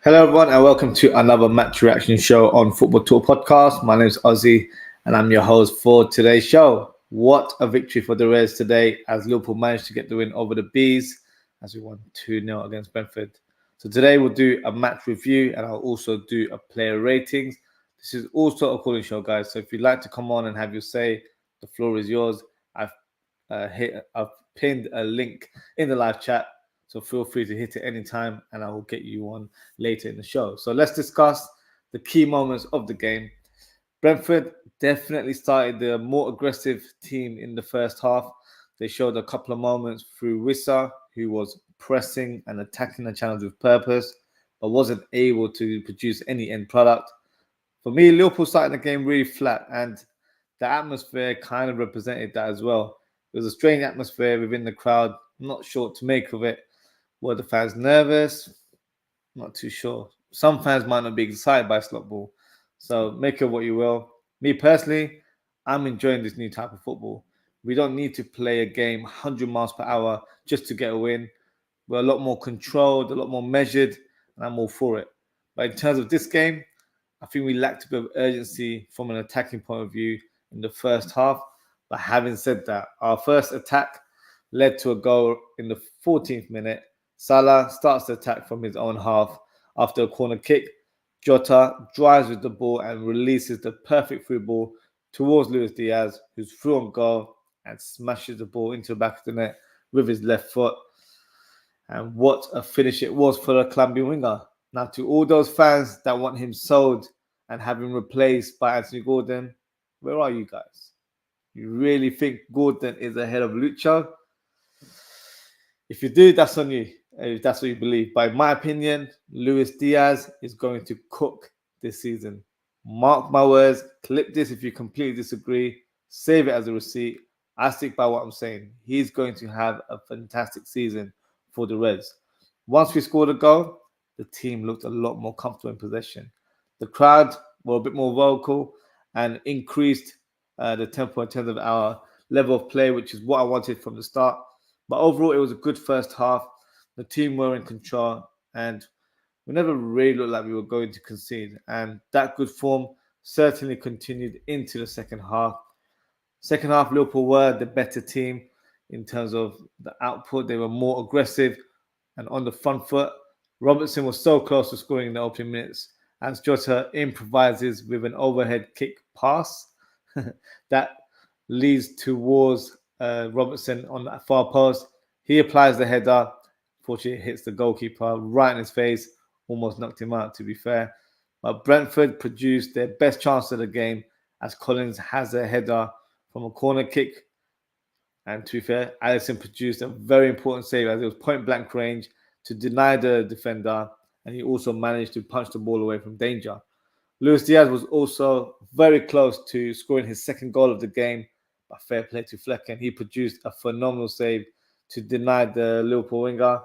Hello everyone and welcome to another match reaction show on Football Talk Podcast. My name is Ozzy and I'm your host for today's show. What a victory for the Reds today as Liverpool managed to get the win over the Bees as we won 2-0 against Brentford. So today we'll do a match review and I'll also do a player ratings. This is also a calling show, guys. So if you'd like to come on and have your say, the floor is yours. I've pinned a link in the live chat. So feel free to hit it anytime and I will get you on later in the show. So let's discuss the key moments of the game. Brentford definitely started the more aggressive team in the first half. They showed a couple of moments through Wissa, who was pressing and attacking the channels with purpose, but wasn't able to produce any end product. For me, Liverpool started the game really flat and the atmosphere kind of represented that as well. It was a strange atmosphere within the crowd. I'm not sure what to make of it. Were the fans nervous? Not too sure. Some fans might not be excited by slot ball. So make of what you will. Me personally, I'm enjoying this new type of football. We don't need to play a game 100 miles per hour just to get a win. We're a lot more controlled, a lot more measured, and I'm all for it. But in terms of this game, I think we lacked a bit of urgency from an attacking point of view in the first half. But having said that, our first attack led to a goal in the 14th minute. Salah starts the attack from his own half after a corner kick. Jota drives with the ball and releases the perfect through ball towards Luis Diaz, who's through on goal and smashes the ball into the back of the net with his left foot. And what a finish it was for the clumsy winger. Now, to all those fans that want him sold and have him replaced by Anthony Gordon, where are you guys? You really think Gordon is ahead of Lucho? If you do, that's on you. If that's what you believe. But in my opinion, Luis Diaz is going to cook this season. Mark my words. Clip this if you completely disagree. Save it as a receipt. I stick by what I'm saying. He's going to have a fantastic season for the Reds. Once we scored a goal, the team looked a lot more comfortable in possession. The crowd were a bit more vocal and increased the tempo in terms of our level of play, which is what I wanted from the start. But overall, it was a good first half. The team were in control and we never really looked like we were going to concede. And that good form certainly continued into the second half. Second half, Liverpool were the better team in terms of the output. They were more aggressive and on the front foot. Robertson was so close to scoring in the opening minutes as Jota improvises with an overhead kick pass that leads towards Robertson on that far post. He applies the header. Fortunately, it hits the goalkeeper right in his face. Almost knocked him out, to be fair. But Brentford produced their best chance of the game as Collins has a header from a corner kick. And to be fair, Alisson produced a very important save as it was point blank range to deny the defender. And he also managed to punch the ball away from danger. Luis Diaz was also very close to scoring his second goal of the game. But fair play to Flecken. He produced a phenomenal save to deny the Liverpool winger.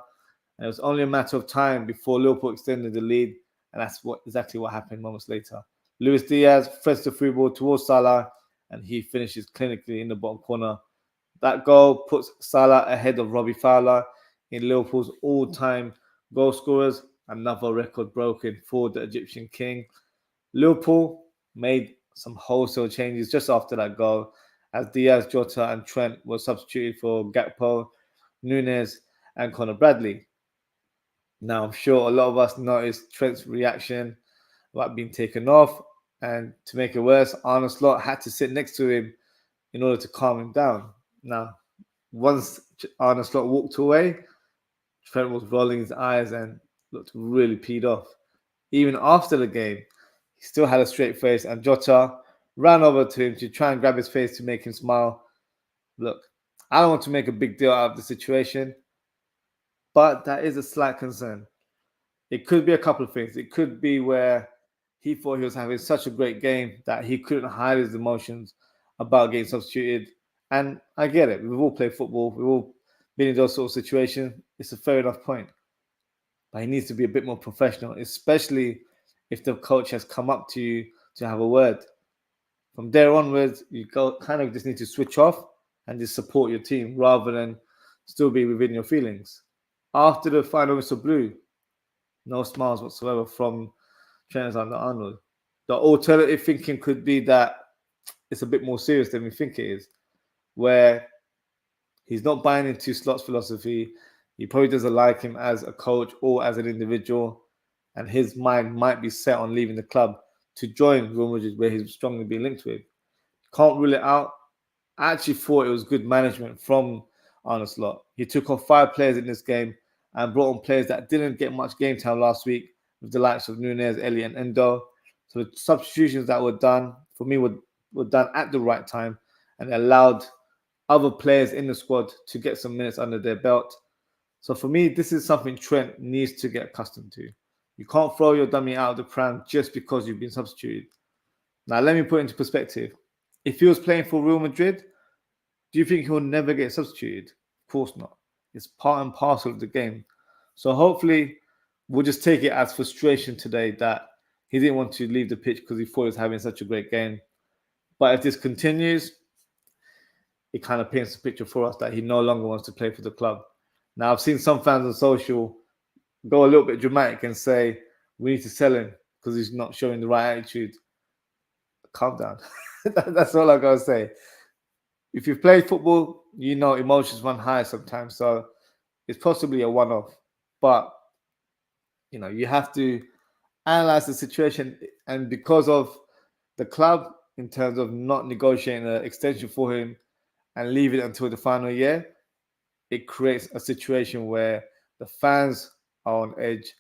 And it was only a matter of time before Liverpool extended the lead. And that's exactly what happened moments later. Luis Diaz threads the free ball towards Salah and he finishes clinically in the bottom corner. That goal puts Salah ahead of Robbie Fowler in Liverpool's all-time goal scorers. Another record broken for the Egyptian king. Liverpool made some wholesale changes just after that goal as Diaz, Jota and Trent were substituted for Gakpo, Nunes and Conor Bradley. Now, I'm sure a lot of us noticed Trent's reaction about being taken off. And to make it worse, Arne Slot had to sit next to him in order to calm him down. Now, Once Arne Slot walked away, Trent was rolling his eyes and looked really peed off. Even after the game, he still had a straight face, and Jota ran over to him to try and grab his face to make him smile. Look, I don't want to make a big deal out of the situation, but that is a slight concern. It could be a couple of things. It could be where he thought he was having such a great game that he couldn't hide his emotions about getting substituted. And I get it. We've all played football. We've all been in those sort of situations. It's a fair enough point. But he needs to be a bit more professional, especially if the coach has come up to you to have a word. From there onwards, you kind of just need to switch off and just support your team rather than still be within your feelings. After the final whistle blew, no smiles whatsoever from Trent Alexander-Arnold. The alternative thinking could be that it's a bit more serious than we think it is, where he's not buying into Slot's philosophy. He probably doesn't like him as a coach or as an individual, and his mind might be set on leaving the club to join Real Madrid, where he's strongly being linked with. Can't rule it out. I actually thought it was good management from Arne Slot. He took off 5 players in this game and brought on players that didn't get much game time last week, with the likes of Nunez, Elliott, and Endo. So the substitutions that were done, for me, were done at the right time and allowed other players in the squad to get some minutes under their belt. So for me, this is something Trent needs to get accustomed to. You can't throw your dummy out of the pram just because you've been substituted. Now, let me put it into perspective. If he was playing for Real Madrid, do you think he'll never get substituted? Of course not. It's part and parcel of the game. So hopefully, we'll just take it as frustration today that he didn't want to leave the pitch because he thought he was having such a great game. But if this continues, it kind of paints a picture for us that he no longer wants to play for the club. Now, I've seen some fans on social go a little bit dramatic and say, we need to sell him because he's not showing the right attitude. Calm down. That's all I got to say. If you've played football, you know emotions run high sometimes. So it's possibly a one-off. But, you have to analyze the situation. And because of the club, in terms of not negotiating an extension for him and leave it until the final year, it creates a situation where the fans are on edge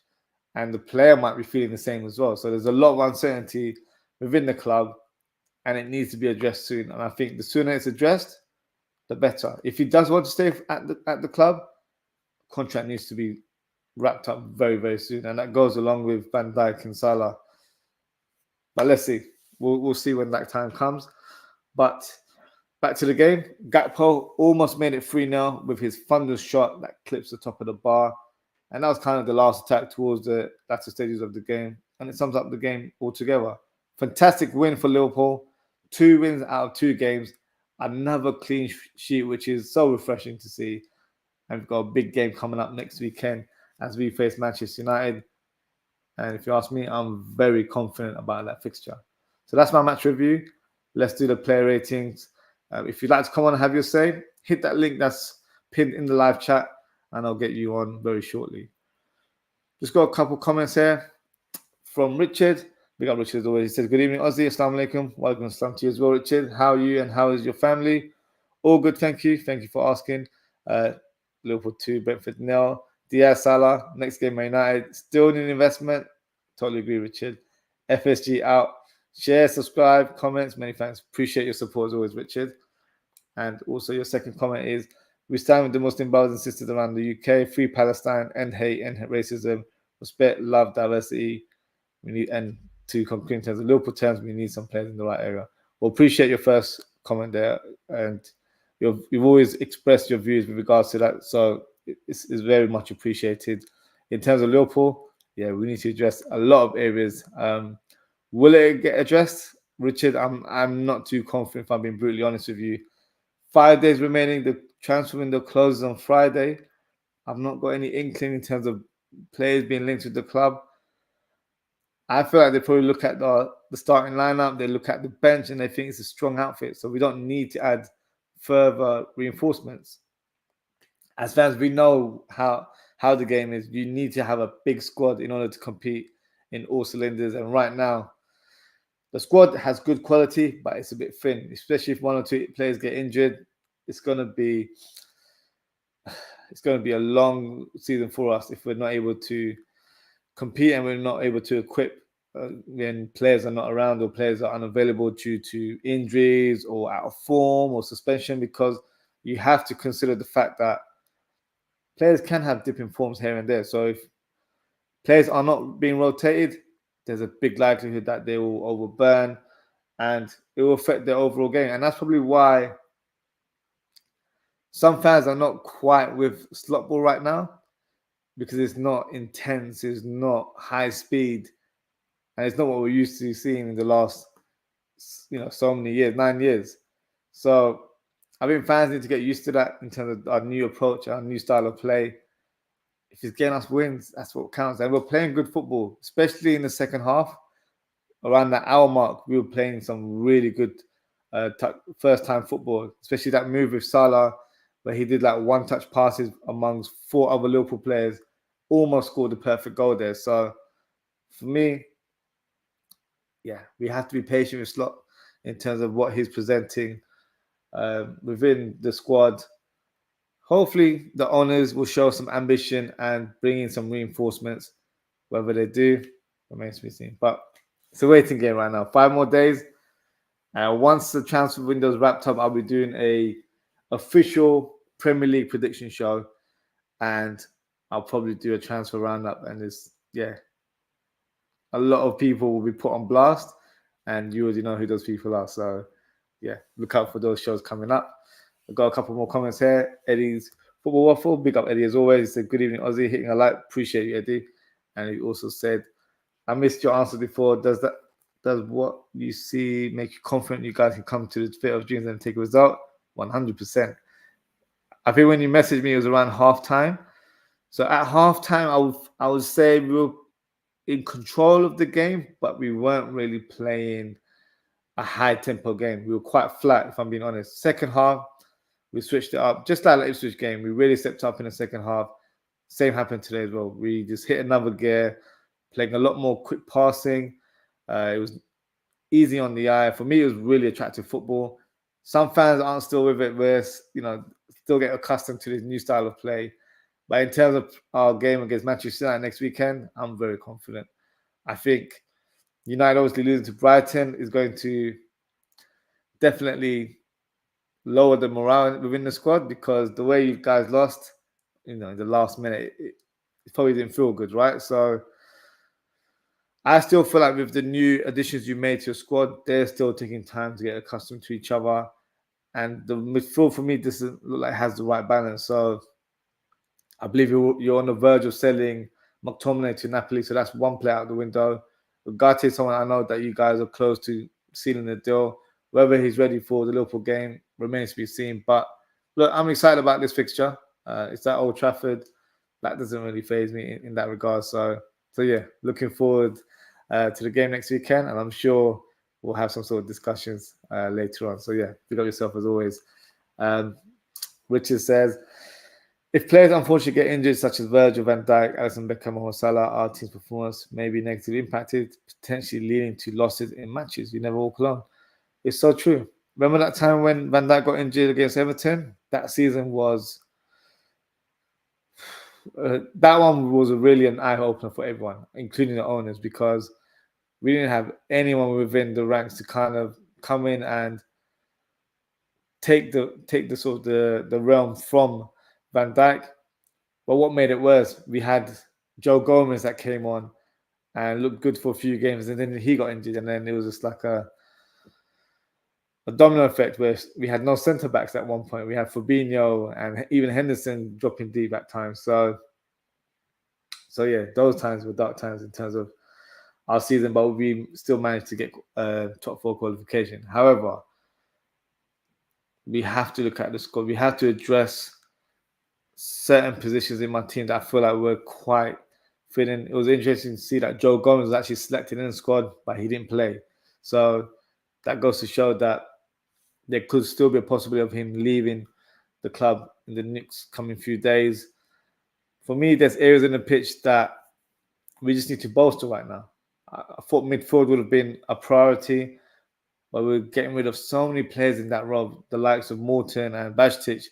and the player might be feeling the same as well. So there's a lot of uncertainty within the club and it needs to be addressed soon. And I think the sooner it's addressed, the better. If he does want to stay at the club, contract needs to be wrapped up very, very soon. And that goes along with Van Dijk and Salah. But let's see. We'll see when that time comes. But back to the game. Gakpo almost made it 3-0 with his thunderous shot that clips the top of the bar. And that was kind of the last attack towards the latter stages of the game. And it sums up the game altogether. Fantastic win for Liverpool. 2 wins out of 2 games. Another clean sheet, which is so refreshing to see. And we've got a big game coming up next weekend as we face Manchester United. And if you ask me, I'm very confident about that fixture. So that's my match review. Let's do the player ratings. If you'd like to come on and have your say, hit that link that's pinned in the live chat and I'll get you on very shortly. Just got a couple comments here from Richard. Big up Richard as always. He says, good evening, Ozzy. Assalamu alaikum. Welcome assalam to you as well, Richard. How are you and how is your family? All good, thank you. Thank you for asking. Liverpool 2, Brentford 0. Diaz Salah, next game, Man United. Still need investment. Totally agree, Richard. FSG out. Share, subscribe, comments. Many thanks. Appreciate your support as always, Richard. And also your second comment is, we stand with the Muslim brothers and sisters around the UK. Free Palestine, end hate, end racism, respect, love, diversity. We need, and to conclude in terms of Liverpool terms, we need some players in the right area. Well, appreciate your first comment there. And you've always expressed your views with regards to that. So it's very much appreciated. In terms of Liverpool, yeah, we need to address a lot of areas. Will it get addressed? Richard, I'm not too confident if I'm being brutally honest with you. 5 days remaining, the transfer window closes on Friday. I've not got any inkling in terms of players being linked with the club. I feel like they probably look at the starting lineup, they look at the bench and they think it's a strong outfit. So we don't need to add further reinforcements. As fans, we know how the game is. You need to have a big squad in order to compete in all cylinders. And right now, the squad has good quality, but it's a bit thin, especially if 1 or 2 players get injured. It's going to be it's going to be a long season for us if we're not able to compete and we're not able to equip when players are not around or players are unavailable due to injuries or out of form or suspension, because you have to consider the fact that players can have dipping forms here and there. So if players are not being rotated, there's a big likelihood that they will overburn and it will affect their overall game. And that's probably why some fans are not quite with slot ball right now, because it's not intense, it's not high speed, and it's not what we're used to seeing in the last, so many years, 9 years. So I think fans need to get used to that in terms of our new approach, our new style of play. If it's getting us wins, that's what counts. And we're playing good football, especially in the second half. Around that hour mark, we were playing some really good first-time football, especially that move with Salah, where he did like one-touch passes amongst 4 other Liverpool players, almost scored the perfect goal there. So for me, yeah, we have to be patient with Slot in terms of what he's presenting within the squad. Hopefully, the owners will show some ambition and bring in some reinforcements. Whether they do remains to be seen. But it's a waiting game right now. 5 more days. Once the transfer window is wrapped up, I'll be doing a official Premier League prediction show, and I'll probably do a transfer roundup. And a lot of people will be put on blast, and you already know who those people are. So look out for those shows coming up. I've got a couple more comments here. Eddie's Football Waffle, big up Eddie as always. He said, good evening, Ozzy, hitting a like. Appreciate you, Eddie. And he also said, I missed your answer before. Does what you see make you confident you guys can come to the Field of Dreams and take a result? 100%. I think when you messaged me, it was around halftime. So at halftime, I would say we were in control of the game, but we weren't really playing a high tempo game. We were quite flat, if I'm being honest. Second half, we switched it up, just like the Ipswich game. We really stepped up in the second half. Same happened today as well. We just hit another gear, playing a lot more quick passing. It was easy on the eye. For me, it was really attractive football. Some fans aren't still with it. We're, still get accustomed to this new style of play. But in terms of our game against Manchester United next weekend, I'm very confident. I think United obviously losing to Brighton is going to definitely lower the morale within the squad, because the way you guys lost, in the last minute, it probably didn't feel good, right? So I still feel like with the new additions you made to your squad, they're still taking time to get accustomed to each other. And the midfield for me doesn't look like it has the right balance. So I believe you're on the verge of selling McTominay to Napoli. So that's one player out the window. Ugarte is someone I know that you guys are close to sealing the deal. Whether he's ready for the Liverpool game remains to be seen. But look, I'm excited about this fixture. It's at Old Trafford. That doesn't really faze me in that regard. So looking forward to the game next weekend, and I'm sure we'll have some sort of discussions later on. So big up yourself as always. Richard says, if players unfortunately get injured, such as Virgil van Dijk, Alisson Becker, or Salah, our team's performance may be negatively impacted, potentially leading to losses in matches. You never walk alone. It's so true. Remember that time when Van Dijk got injured against Everton? That season was... that one was really an eye-opener for everyone, including the owners, because we didn't have anyone within the ranks to kind of come in and take the sort of the realm from Van Dijk. But what made it worse, we had Joe Gomez that came on and looked good for a few games, and then he got injured, and then it was just like a domino effect where we had no centre backs at one point. We had Fabinho and even Henderson dropping deep at times. So those times were dark times in terms of our season, but we still managed to get top 4 qualification. However, we have to look at the squad. We have to address certain positions in my team that I feel like we're quite fitting. It was interesting to see that Joe Gomez was actually selected in the squad, but he didn't play. So that goes to show that there could still be a possibility of him leaving the club in the next coming few days. For me, there's areas in the pitch that we just need to bolster right now. I thought midfield would have been a priority, but we're getting rid of so many players in that role, the likes of Morton and Bajtic,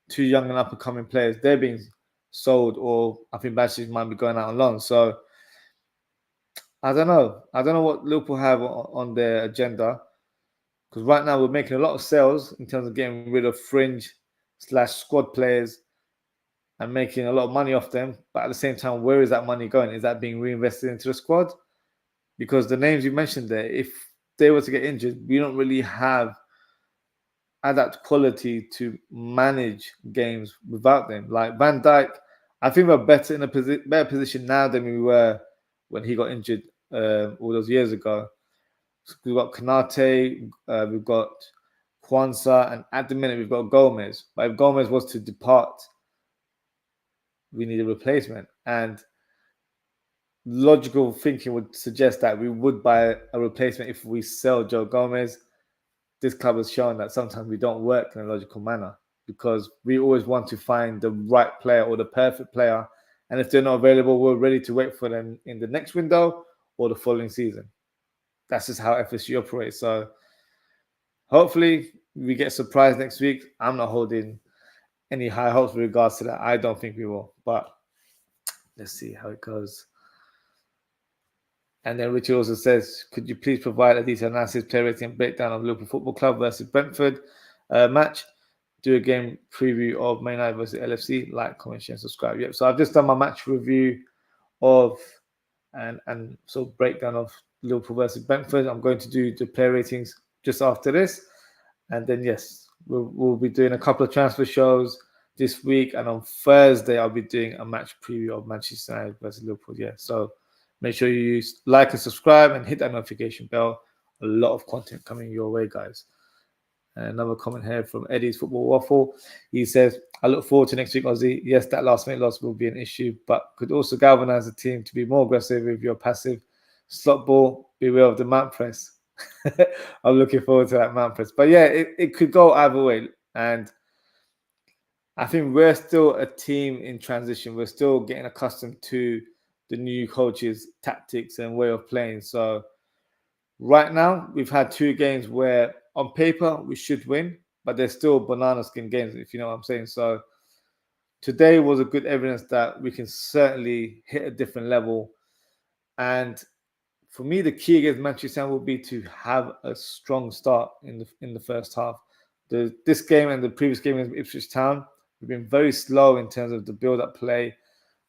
two young and up and coming players, they're being sold, or I think Bashir might be going out on loan. So I don't know. I don't know what Liverpool have on their agenda, because right now we're making a lot of sales in terms of getting rid of fringe / squad players and making a lot of money off them. But at the same time, where is that money going? Is that being reinvested into the squad? Because the names you mentioned there, if they were to get injured, we don't really have adapt quality to manage games without them. Like Van Dijk, I think we're better in a better position now than we were when he got injured all those years ago. So we've got Kanate, we've got Kwanzaa, and at the minute we've got Gomez. But if Gomez was to depart, we need a replacement. And logical thinking would suggest that we would buy a replacement if we sell Joe Gomez. This club has shown that sometimes we don't work in a logical manner, because we always want to find the right player or the perfect player. And if they're not available, we're ready to wait for them in the next window or the following season. That's just how FSG operates. So hopefully we get surprised next week. I'm not holding any high hopes with regards to that. I don't think we will, but let's see how it goes. And then Richard also says, could you please provide a detailed analysis, player rating, and breakdown of Liverpool Football Club versus Brentford match? Do a game preview of Man United versus LFC. Like, comment, share, and subscribe. Yep. So I've just done my match review of and sort of breakdown of Liverpool versus Brentford. I'm going to do the player ratings just after this. And then, yes, we'll be doing a couple of transfer shows this week. And on Thursday, I'll be doing a match preview of Manchester United versus Liverpool. Yeah. So make sure you like and subscribe and hit that notification bell. A lot of content coming your way, guys. And another comment here from Eddie's Football Waffle. He says, I look forward to next week, Ozzy. Yes, that last-minute loss will be an issue, but could also galvanize the team to be more aggressive with your passive slot ball. Beware of the mount press. I'm looking forward to that mount press. But yeah, it could go either way. And I think we're still a team in transition. We're still getting accustomed to the new coach's tactics and way of playing. So right now, we've had two games where on paper we should win, but they're still banana skin games, if you know what I'm saying. So today was a good evidence that we can certainly hit a different level. And for me, the key against Manchester United will be to have a strong start in the first half. This game and the previous game against Ipswich Town, we've been very slow in terms of the build-up play.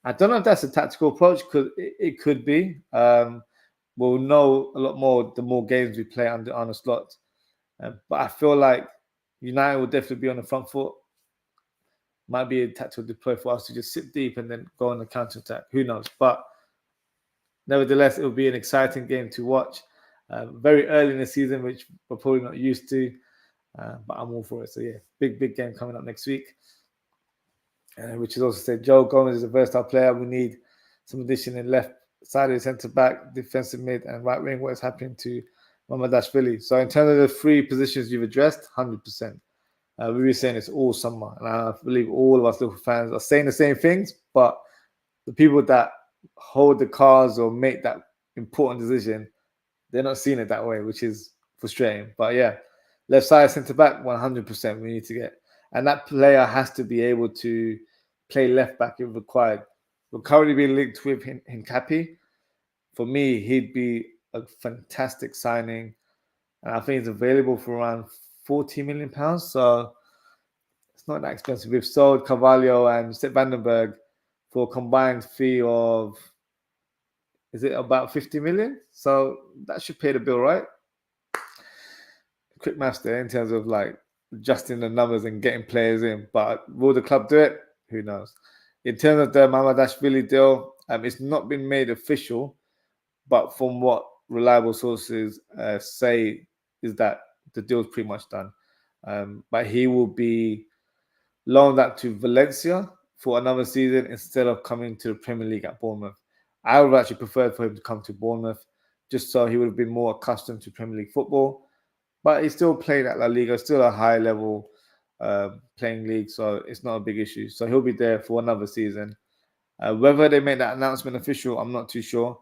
I don't know if that's a tactical approach, because it could be. We'll know a lot more the more games we play under Arne Slot. But I feel like United will definitely be on the front foot. Might be a tactical deploy for us to just sit deep and then go on the counter-attack. Who knows? But nevertheless, it will be an exciting game to watch. Very early in the season, which we're probably not used to. But I'm all for it. So yeah, big game coming up next week. Which is also said, Joe Gomez is a versatile player. We need some addition in left side of the centre back, defensive mid, and right wing. What is happening to Mamadashvili? So in terms of the three positions you've addressed, 100%. We were saying it's all summer, and I believe all of us Liverpool fans are saying the same things. But the people that hold the cards or make that important decision, they're not seeing it that way, which is frustrating. But yeah, left side centre back, 100%. We need to get, and that player has to be able to play left back if required. We're currently being linked with Hincapi. For me, he'd be a fantastic signing. And I think he's available for around £40 million. So it's not that expensive. We've sold Carvalho and Sepp Vandenberg for a combined fee of, is it about 50 million? So that should pay the bill, right? Quick maths there in terms of like adjusting the numbers and getting players in. But will the club do it? Who knows? In terms of the Mamadashvili deal, it's not been made official, but from what reliable sources say is that the deal's pretty much done. But he will be loaned out to Valencia for another season instead of coming to the Premier League at Bournemouth. I would actually prefer for him to come to Bournemouth, just so he would have been more accustomed to Premier League football. But he's still playing at La Liga, still a high level playing league, so it's not a big issue. So he'll be there for another season. Whether they make that announcement official, I'm not too sure.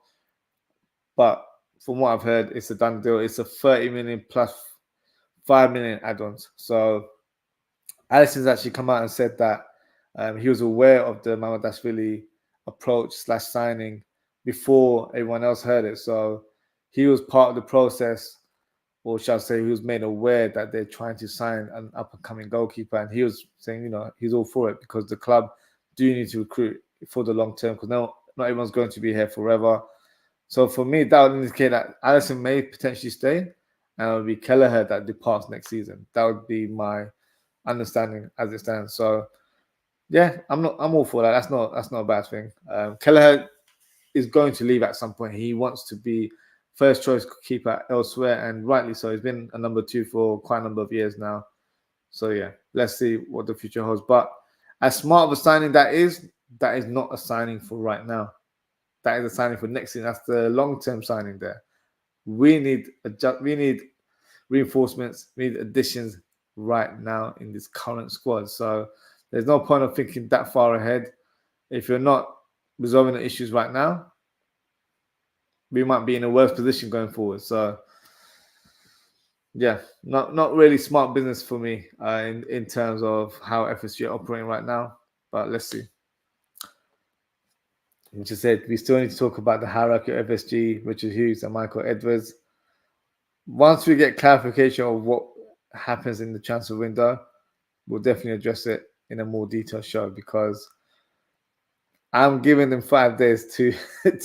But from what I've heard, it's a done deal. It's a 30 million plus 5 million add-ons. So Alisson's actually come out and said that he was aware of the Mamardashvili approach / signing before everyone else heard it. So he was part of the process, or shall I say, he was made aware that they're trying to sign an up-and-coming goalkeeper, and he was saying, he's all for it because the club do need to recruit for the long term because not everyone's going to be here forever. So for me, that would indicate that Alisson may potentially stay, and it would be Kelleher that departs next season. That would be my understanding as it stands. So yeah, I'm all for that. That's not a bad thing. Kelleher is going to leave at some point. He wants to be first choice keeper elsewhere, and rightly so. He's been a number 2 for quite a number of years now. So yeah, let's see what the future holds. But as smart of a signing that is not a signing for right now. That is a signing for next season. That's the long-term signing there. We need reinforcements, we need additions right now in this current squad. So there's no point of thinking that far ahead. If you're not resolving the issues right now, we might be in a worse position going forward. So yeah, not really smart business for me in terms of how FSG are operating right now. But let's see. Which is said, we still need to talk about the hierarchy of FSG, Richard Hughes and Michael Edwards. Once we get clarification of what happens in the transfer window, we'll definitely address it in a more detailed show because I'm giving them 5 days to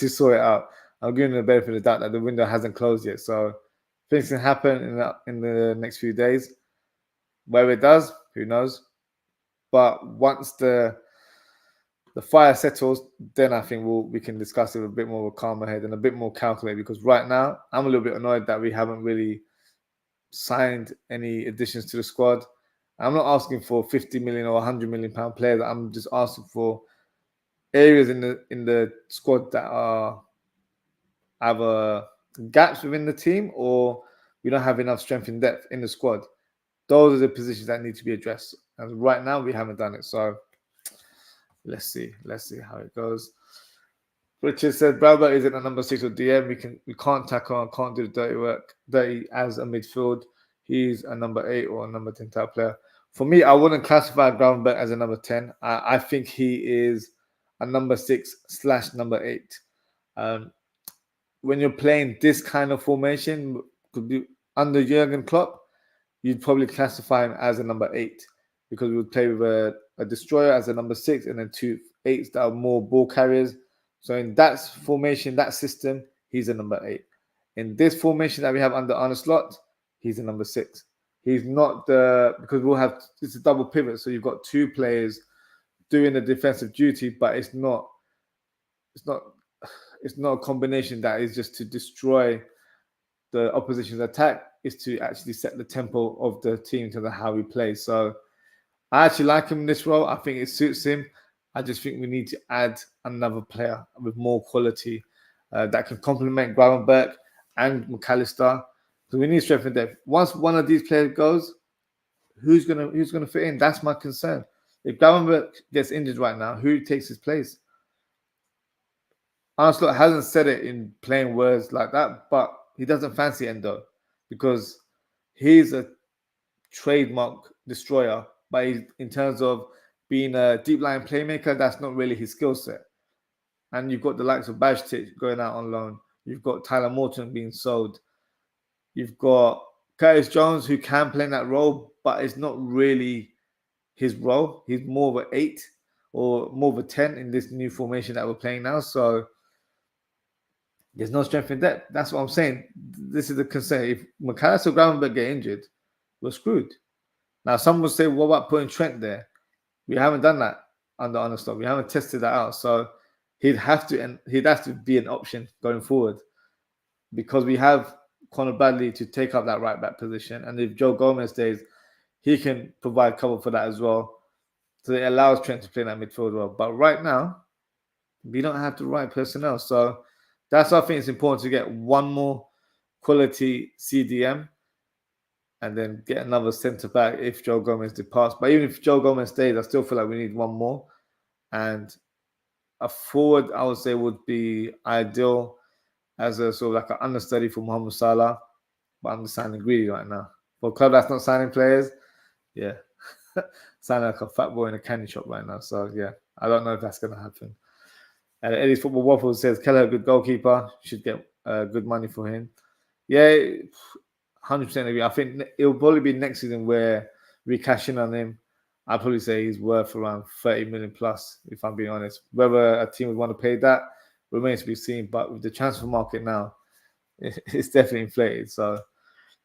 sort it out. I'm giving them the benefit of the doubt that the window hasn't closed yet. So things can happen in the next few days. Whether it does, who knows? But once the fire settles, then I think we can discuss it with a bit more of a calmer head and a bit more calculated. Because right now, I'm a little bit annoyed that we haven't really signed any additions to the squad. I'm not asking for 50 million or 100 million pound players. I'm just asking for areas in the squad that are either gaps within the team or we don't have enough strength and depth in the squad. Those are the positions that need to be addressed. And right now, we haven't done it. So let's see how it goes. Richard said, Bravo isn't a number 6 or DM. We can't tackle and can't do the dirty as a midfield. He's a number 8 or a number 10 type player. For me, I wouldn't classify Gravenberch as a number 10. I think he is a number 6 / number 8. When you're playing this kind of formation, could be under Jurgen Klopp, you'd probably classify him as a number 8 because we would play with a destroyer as a number 6 and then 2 8s that are more ball carriers. So in that formation, that system, he's a number 8. In this formation that we have under Arne Slot, he's a number 6. He's not because it's a double pivot, so you've got 2 players doing the defensive duty, but it's not a combination that is just to destroy the opposition's attack. It's to actually set the tempo of the team to how we play. So I actually like him in this role. I think it suits him. I just think we need to add another player with more quality that can complement Gravenberch and McAllister. So we need strength and depth. Once one of these players goes, who's gonna fit in? That's my concern. If Gravenberch gets injured right now, who takes his place? Arne Slot hasn't said it in plain words like that, but he doesn't fancy Endo because he's a trademark destroyer. But in terms of being a deep line playmaker, that's not really his skill set. And you've got the likes of Bajtic going out on loan. You've got Tyler Morton being sold. You've got Curtis Jones, who can play in that role, but it's not really his role. He's more of an 8 or more of a 10 in this new formation that we're playing now. So there's no strength in depth. That's what I'm saying. This is the concern. If McAllister or Gravenberch get injured, we're screwed. Now, some will say, what about putting Trent there? We haven't done that under Arne Slot. We haven't tested that out. So he'd have to be an option going forward because we have Conor Bradley to take up that right back position. And if Joe Gomez stays, he can provide cover for that as well. So it allows Trent to play in that midfield well. But right now, we don't have the right personnel. So that's why I think it's important to get one more quality CDM and then get another centre back if Joe Gomez departs. But even if Joe Gomez stays, I still feel like we need one more. And a forward, I would say, would be ideal as a sort of like an understudy for Mohamed Salah. But I'm just signing greedy right now. For a club that's not signing players, yeah. sounding like a fat boy in a candy shop right now. So yeah, I don't know if that's going to happen. And Eddie's Football Waffle says Keller, a good goalkeeper, should get good money for him. Yeah, 100% agree. I think it'll probably be next season where we cash in on him. I'd probably say he's worth around 30 million plus, if I'm being honest. Whether a team would want to pay that remains to be seen. But with the transfer market now, it's definitely inflated. So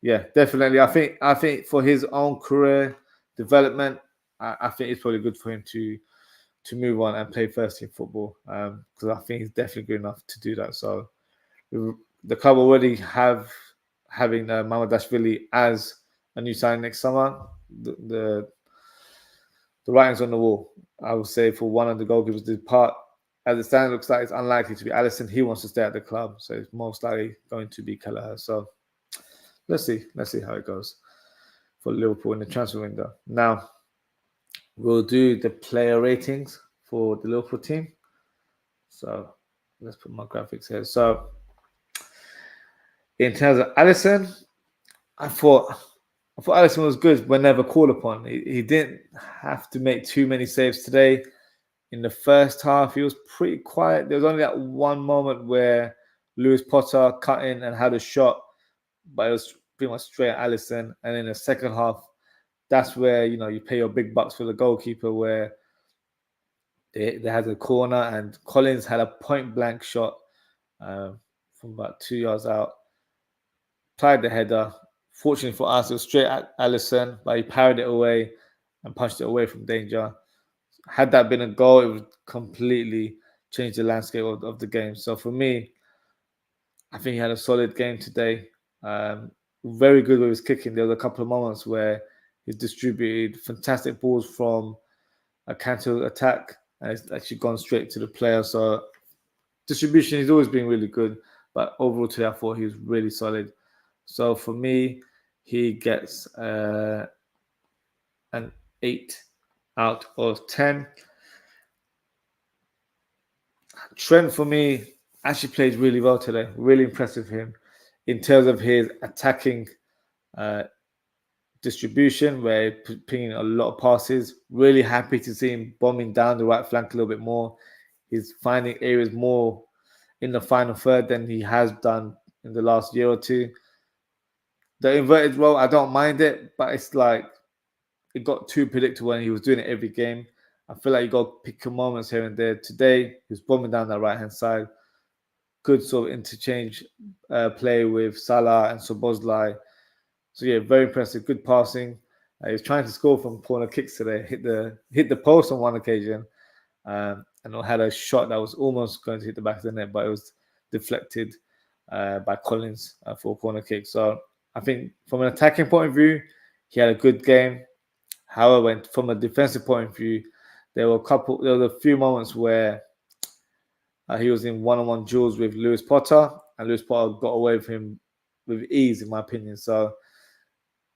yeah, definitely. I think for his own career development, I think it's probably good for him to move on and play first team football, because I think he's definitely good enough to do that. So the club already having Mamadashvili as a new signing next summer. The writing's on the wall. I would say for one of the goalkeepers to depart, as it stands, looks like it's unlikely to be Alisson. He wants to stay at the club, so it's most likely going to be Kelleher. So let's see how it goes for Liverpool in the transfer window. Now we'll do the player ratings for the Liverpool team. So let's put my graphics here. So in terms of Alisson, I thought Alisson was good whenever called upon. He didn't have to make too many saves today. In the first half, he was pretty quiet. There was only that one moment where Lewis Potter cut in and had a shot, but it was pretty much straight at Alisson. And in the second half, that's where you pay your big bucks for the goalkeeper, where they had a corner and Collins had a point blank shot from about 2 yards out. Applied the header. Fortunately for us, it was straight at Alisson, but he parried it away and punched it away from danger. Had that been a goal, it would completely change the landscape of the game. So for me, I think he had a solid game today. Very good with his kicking. There was a couple of moments where he's distributed fantastic balls from a counter attack and it's actually gone straight to the player. So distribution, he's always been really good. But overall today, I thought he was really solid. So for me, he gets an 8 out of 10. Trent, for me, actually played really well today. Really impressed with him in terms of his attacking distribution, where he's pinging a lot of passes. Really happy to see him bombing down the right flank a little bit more. He's finding areas more in the final third than he has done in the last year or two. The inverted role, I don't mind it, but it's like it got too predictable and he was doing it every game. I feel like you got to pick your moments here and there. Today, he was bombing down that right-hand side. Good sort of interchange play with Salah and Szoboszlai. So yeah, very impressive. Good passing. He was trying to score from corner kicks today. Hit the post on one occasion, and had a shot that was almost going to hit the back of the net, but it was deflected by Collins for a corner kick. So I think from an attacking point of view, he had a good game. However, from a defensive point of view, there were a few moments where he was in one-on-one duels with Lewis Potter, and Lewis Potter got away with him with ease, in my opinion. So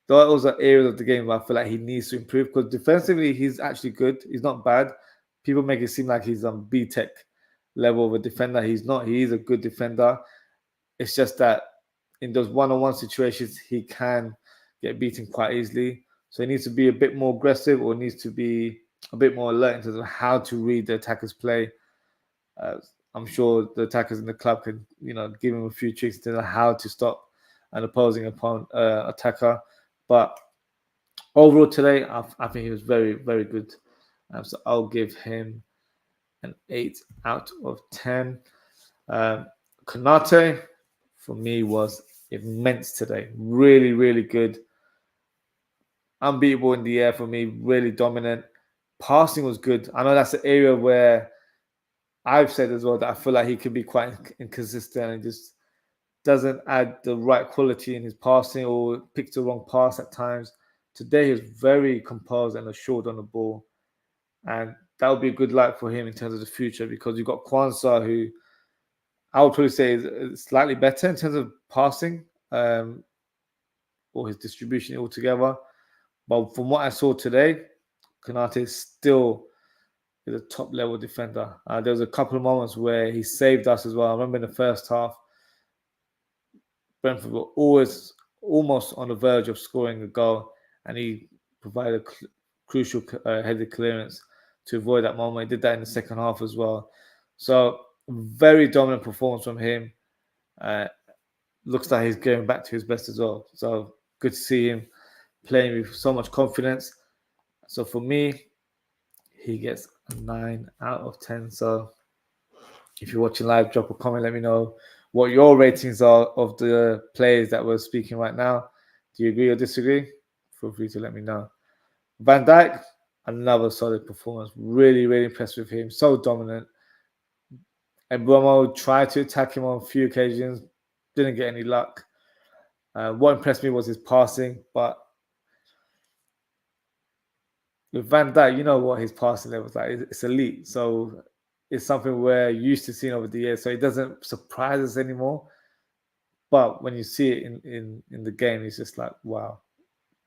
those are areas of the game where I feel like he needs to improve, because defensively, he's actually good. He's not bad. People make it seem like he's on B-Tech level of a defender. He's not. He is a good defender. It's just that in those one-on-one situations, he can get beaten quite easily. So he needs to be a bit more aggressive, or needs to be a bit more alert in terms of how to read the attacker's play. I'm sure the attackers in the club can, give him a few tricks in terms of how to stop an opposing attacker. But overall today, I think he was very, very good. So I'll give him an 8 out of 10. Konate, for me, was immense today. Really, really good. Unbeatable in the air for me. Really dominant. Passing was good. I know that's an area where I've said as well that I feel like he could be quite inconsistent and just doesn't add the right quality in his passing, or picks the wrong pass at times. Today he was very composed and assured on the ball. And that would be a good light for him in terms of the future, because you've got Kwanzaa, who I would probably say is slightly better in terms of passing or his distribution altogether. But from what I saw today, Konate still is a top level defender. There was a couple of moments where he saved us as well. I remember in the first half, Brentford were always almost on the verge of scoring a goal, and he provided a crucial headed clearance to avoid that moment. He did that in the second half as well. So very dominant performance from him. Looks like he's going back to his best as well. So good to see him playing with so much confidence. So for me, he gets a 9 out of 10. So if you're watching live, drop a comment. Let me know what your ratings are of the players that we're speaking right now. Do you agree or disagree? Feel free to let me know. Van Dijk, another solid performance. Really, really impressed with him. So dominant. And Bromo tried to attack him on a few occasions. Didn't get any luck. What impressed me was his passing. But with Van Dijk, you know what his passing level is like. It's elite. So it's something we're used to seeing over the years. So it doesn't surprise us anymore. But when you see it in the game, it's just like, wow.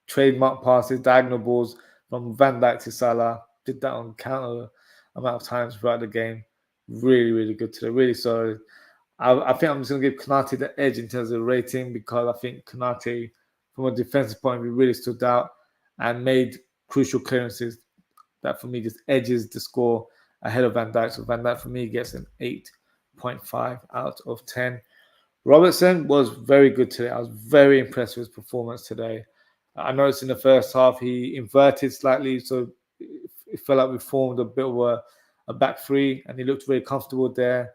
Trademark passes, diagonal balls from Van Dijk to Salah. Did that on counter amount of times throughout the game. Really, really good today. Really solid. I think I'm just going to give Konate the edge in terms of rating because I think Konate, from a defensive point of view, really stood out and made crucial clearances that, for me, just edges the score ahead of Van Dijk. So Van Dijk, for me, gets an 8.5 out of 10. Robertson was very good today. I was very impressed with his performance today. I noticed in the first half he inverted slightly, so it felt like we formed a bit of a back three, and he looked very comfortable there.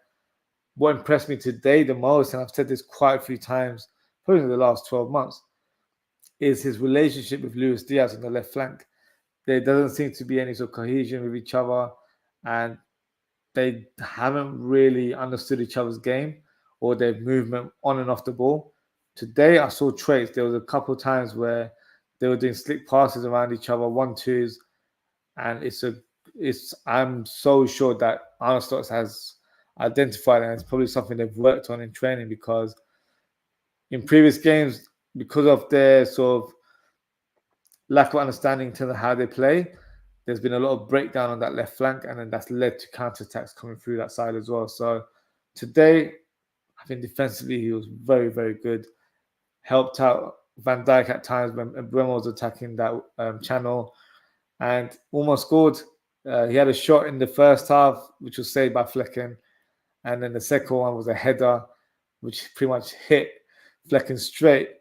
What impressed me today the most, and I've said this quite a few times, probably in the last 12 months, is his relationship with Luis Diaz on the left flank. There doesn't seem to be any sort of cohesion with each other, and they haven't really understood each other's game or their movement on and off the ball. Today, I saw traits. There was a couple of times where they were doing slick passes around each other, 1-2s, and I'm so sure that Arne Slot has identified, and it's probably something they've worked on in training, because in previous games, because of their sort of lack of understanding to how they play, there's been a lot of breakdown on that left flank, and then that's led to counterattacks coming through that side as well. So today, I think defensively he was very, very good. Helped out Van Dijk at times when Bremer was attacking that channel, and almost scored. He had a shot in the first half, which was saved by Flecken, and then the second one was a header, which pretty much hit Flecken straight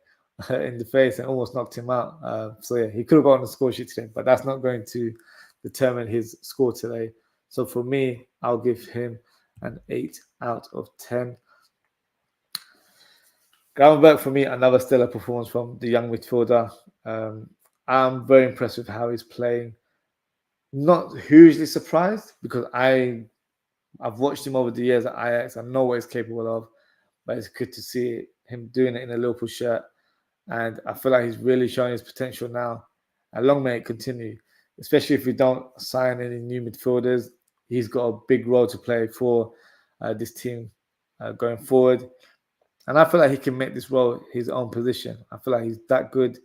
in the face and almost knocked him out. So yeah, he could have gotten the score sheet today, but that's not going to determine his score today. So for me, I'll give him an 8 out of 10. Gravenberch, for me, another stellar performance from the young midfielder. I'm very impressed with how he's playing. Not hugely surprised, because I've watched him over the years at Ajax. I know what he's capable of, but it's good to see him doing it in a Liverpool shirt. And I feel like he's really showing his potential now. And long may it continue, especially if we don't sign any new midfielders. He's got a big role to play for this team going forward. And I feel like he can make this role his own position. I feel like he's that good.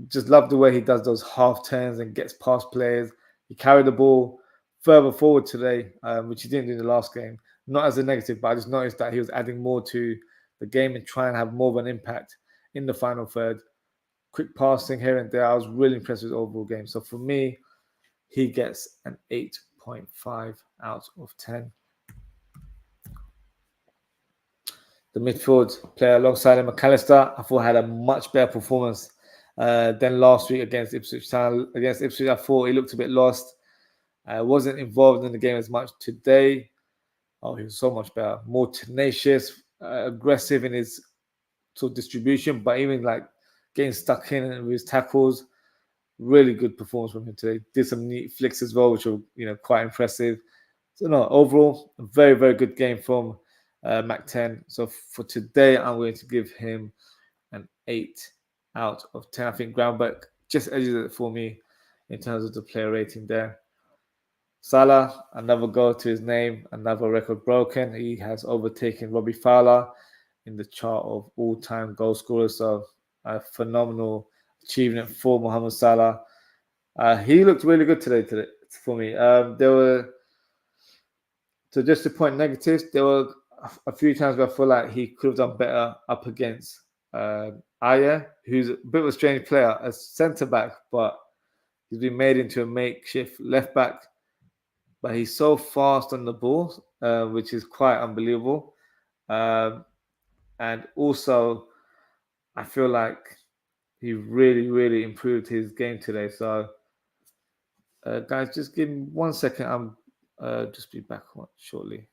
Just love the way he does those half turns and gets past players. He carried the ball further forward today, which he didn't do in the last game. Not as a negative, but I just noticed that he was adding more to the game and trying to have more of an impact in the final third. Quick passing here and there. I was really impressed with the overall game. So for me, he gets an 8.5 out of 10. The midfield player alongside him, McAllister, I thought had a much better performance than last week against Ipswich Town. Against Ipswich, I thought he looked a bit lost. Wasn't involved in the game as much today. Oh, he was so much better. More tenacious, aggressive in his sort of distribution, but even like getting stuck in with his tackles. Really good performance from him today. Did some neat flicks as well, which were quite impressive. So no, overall, a very, very good game from Mac 10. So for today, I'm going to give him an 8 out of 10. I think Gravenberch just edges it for me in terms of the player rating there. Salah, another goal to his name, another record broken. He has overtaken Robbie Fowler in the chart of all-time goal scorers. So a phenomenal achievement for Mohamed Salah. He looked really good today for me. There were, so just to point negatives, there were a few times where I feel like he could have done better up against Aya, who's a bit of a strange player, a centre-back, but He's been made into a makeshift left back, but he's so fast on the ball, which is quite unbelievable. And also, I feel like he really, really improved his game today. So, guys, just give me 1 second. I'm just be back shortly.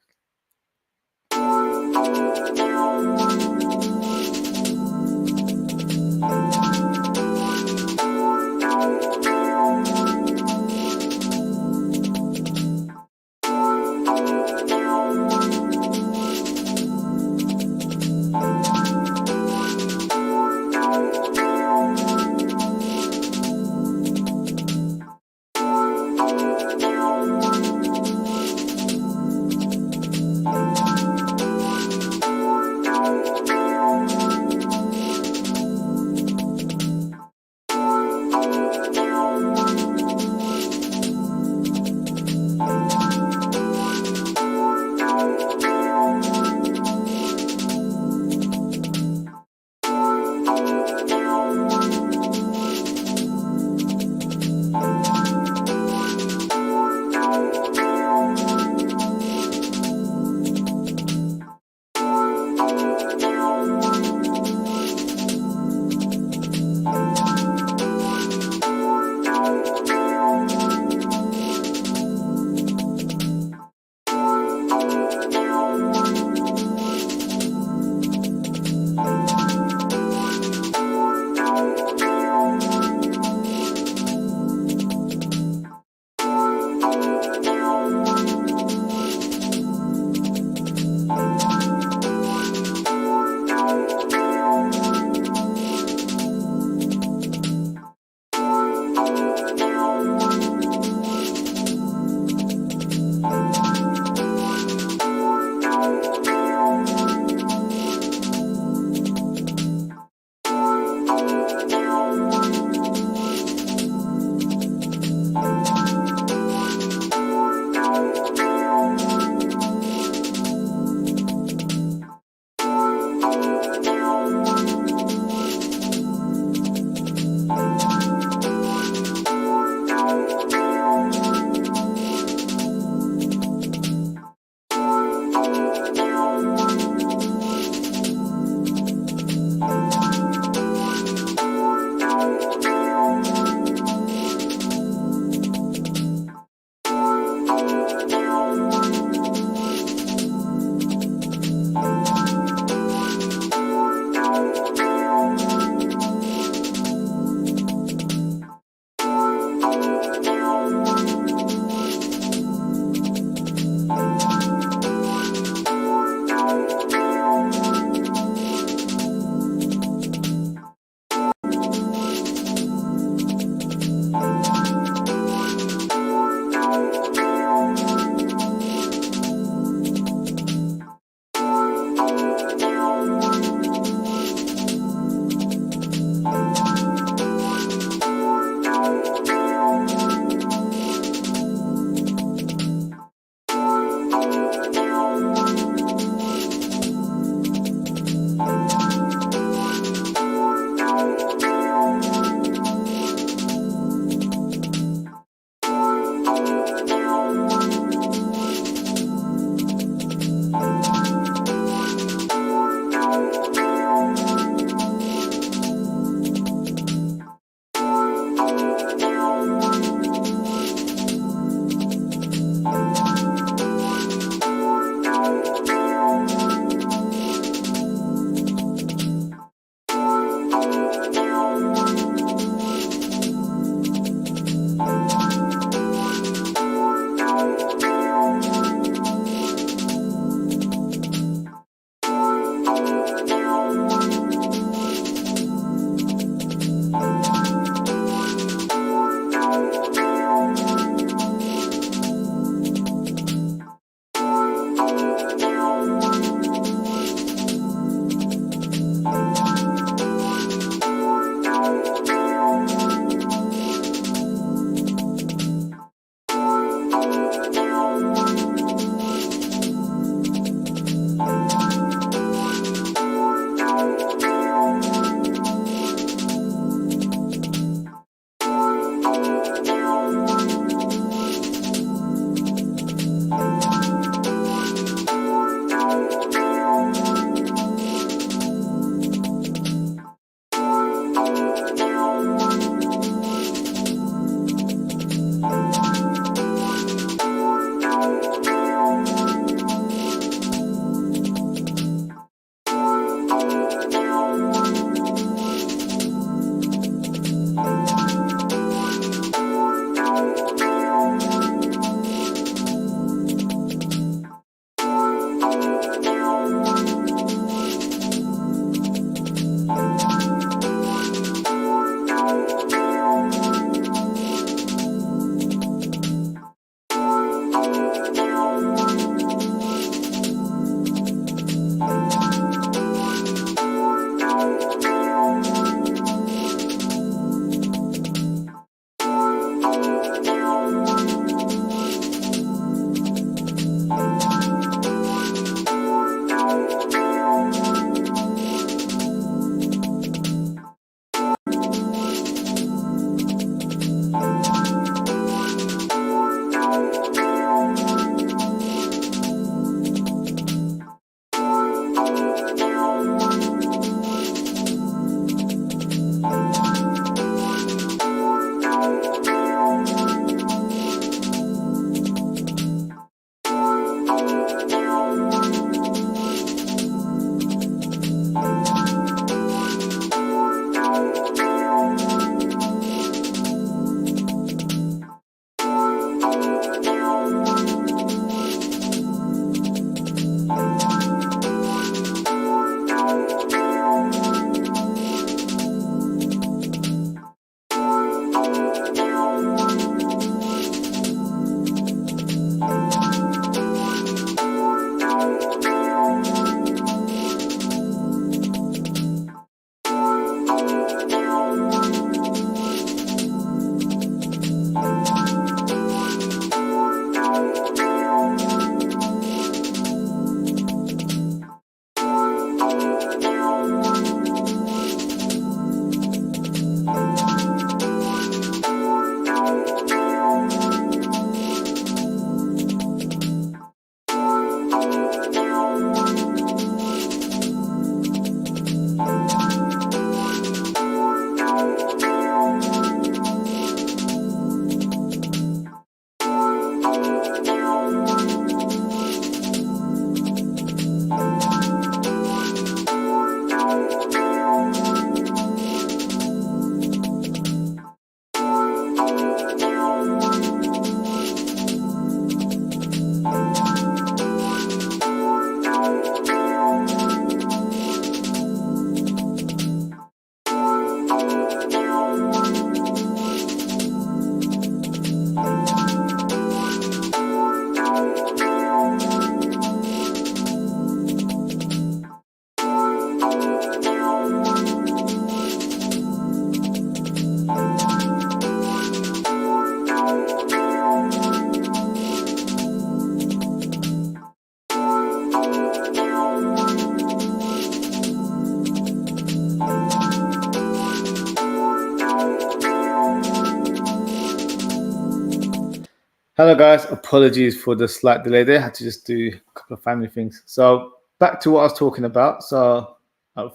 Hello, guys. Apologies for the slight delay there. I had to just do a couple of family things. So, back to what I was talking about. So,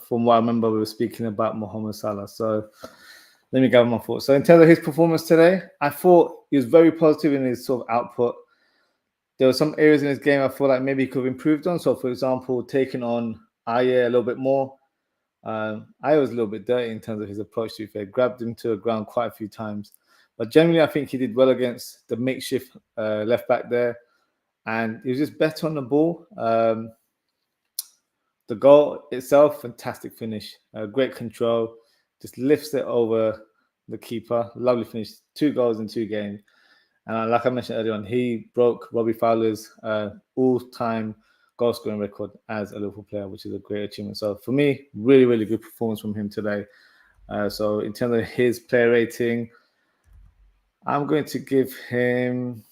from what I remember, we were speaking about Mohamed Salah. So, let me gather my thoughts. So, in terms of his performance today, I thought he was very positive in his sort of output. There were some areas in his game I feel like maybe he could have improved on. So, for example, taking on Aye a little bit more. Aye was a little bit dirty in terms of his approach, to be fair. Grabbed him to the ground quite a few times. But generally, I think he did well against the makeshift left back there. And he was just better on the ball. The goal itself, fantastic finish. Great control. Just lifts it over the keeper. Lovely finish. 2 goals in 2 games. And like I mentioned earlier on, he broke Robbie Fowler's all-time goal scoring record as a Liverpool player, which is a great achievement. So for me, really, really good performance from him today. So in terms of his player rating, I'm going to give him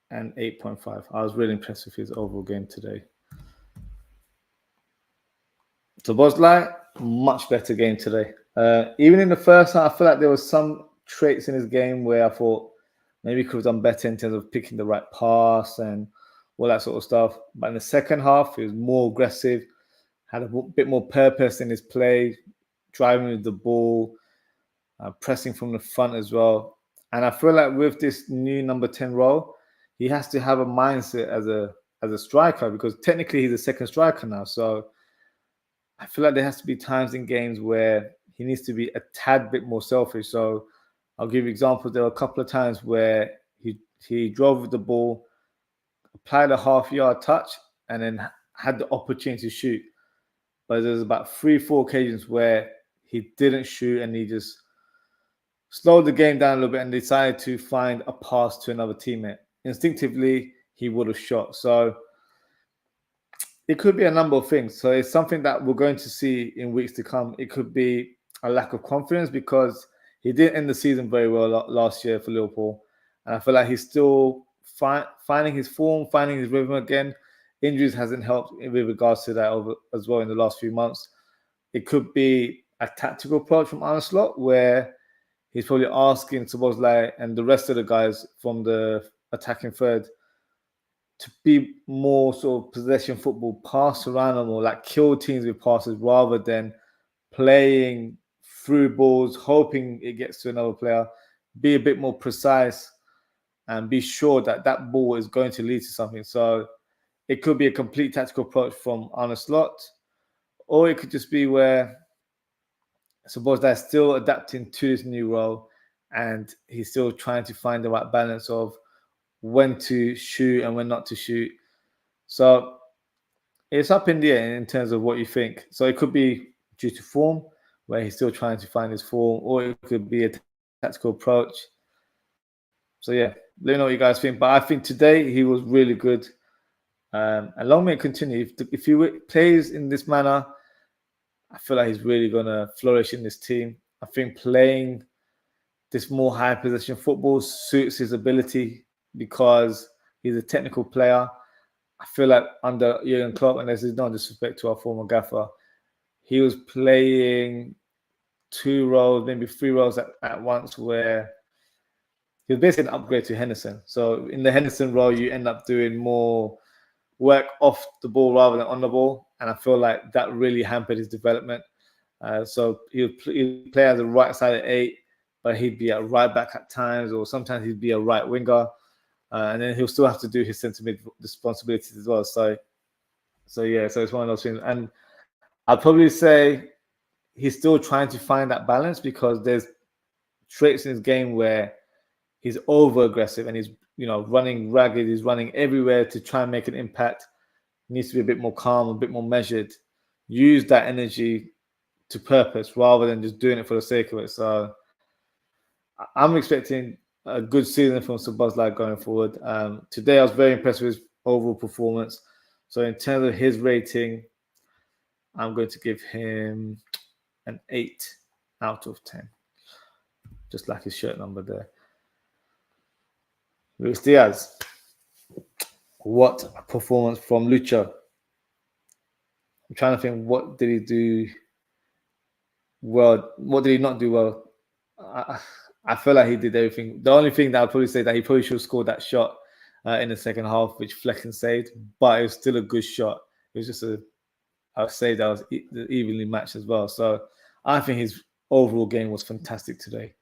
an 8.5. I was really impressed with his overall game today. So Bosley, much better game today. Even in the first half, I feel like there was some traits in his game where I thought maybe he could have done better in terms of picking the right pass and all that sort of stuff. But in the second half, he was more aggressive, had a bit more purpose in his play, driving with the ball, pressing from the front as well. And I feel like with this new number 10 role, he has to have a mindset as a striker, because technically he's a second striker now. So I feel like there has to be times in games where he needs to be a tad bit more selfish. So I'll give you examples. There were a couple of times where he drove with the ball, applied a half-yard touch, and then had the opportunity to shoot. But there's about 3-4 occasions where he didn't shoot, and he just slowed the game down a little bit and decided to find a pass to another teammate. Instinctively, he would have shot. So it could be a number of things. So it's something that we're going to see in weeks to come. It could be a lack of confidence, because he didn't end the season very well last year for Liverpool. And I feel like he's still finding his form, finding his rhythm again. Injuries hasn't helped with regards to that as well in the last few months. It could be a tactical approach from Arne Slot, where he's probably asking Szoboszlai and the rest of the guys from the attacking third to be more sort of possession football, pass around them, or like kill teams with passes, rather than playing through balls, hoping it gets to another player. Be a bit more precise and be sure that that ball is going to lead to something. So it could be a complete tactical approach from Arne Slot, or it could just be where Szoboszlai is still adapting to this new role, and he's still trying to find the right balance of when to shoot and when not to shoot. So it's up in the air in terms of what you think. So it could be due to form, where he's still trying to find his form, or it could be a tactical approach. So yeah, let me know what you guys think. But I think today he was really good. And long may it continue. If he plays in this manner, I feel like he's really going to flourish in this team. I think playing this more high possession football suits his ability, because he's a technical player. I feel like under Jurgen Klopp, and this is no disrespect to our former gaffer, he was playing 2 roles, maybe 3 roles at once, where he was basically an upgrade to Henderson. So in the Henderson role, you end up doing more work off the ball rather than on the ball. And I feel like that really hampered his development. So he'd play as a right-sided 8, but he'd be a right back at times, or sometimes he'd be a right winger. And then he'll still have to do his centre mid responsibilities as well. So yeah, so it's one of those things. And I'd probably say he's still trying to find that balance, because there's traits in his game where he's over aggressive and he's running ragged. He's running everywhere to try and make an impact. He needs to be a bit more calm, a bit more measured. Use that energy to purpose rather than just doing it for the sake of it. So I'm expecting a good season from Szoboszlai going forward. Today I was very impressed with his overall performance. So in terms of his rating, I'm going to give him an 8 out of 10. Just like his shirt number there. Luis Diaz. What a performance from Lucho. I'm trying to think, what did he do well? What did he not do well? I feel like he did everything. The only thing that I'd probably say that he probably should have scored that shot in the second half, which Flecken saved, but it was still a good shot. It was just I would say that was evenly matched as well. So I think his overall game was fantastic today.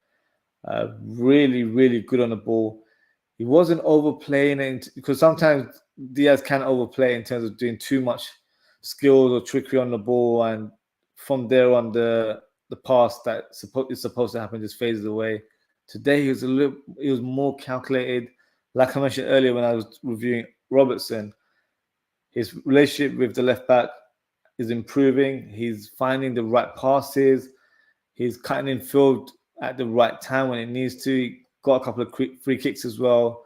Really, really good on the ball. He wasn't overplaying it because sometimes Diaz can overplay in terms of doing too much skills or trickery on the ball, and from there on the pass that is supposed to happen just fades away. Today he was more calculated. Like I mentioned earlier when I was reviewing Robertson, his relationship with the left back is improving. He's finding the right passes. He's cutting in field at the right time when it needs to. He got a couple of free kicks as well.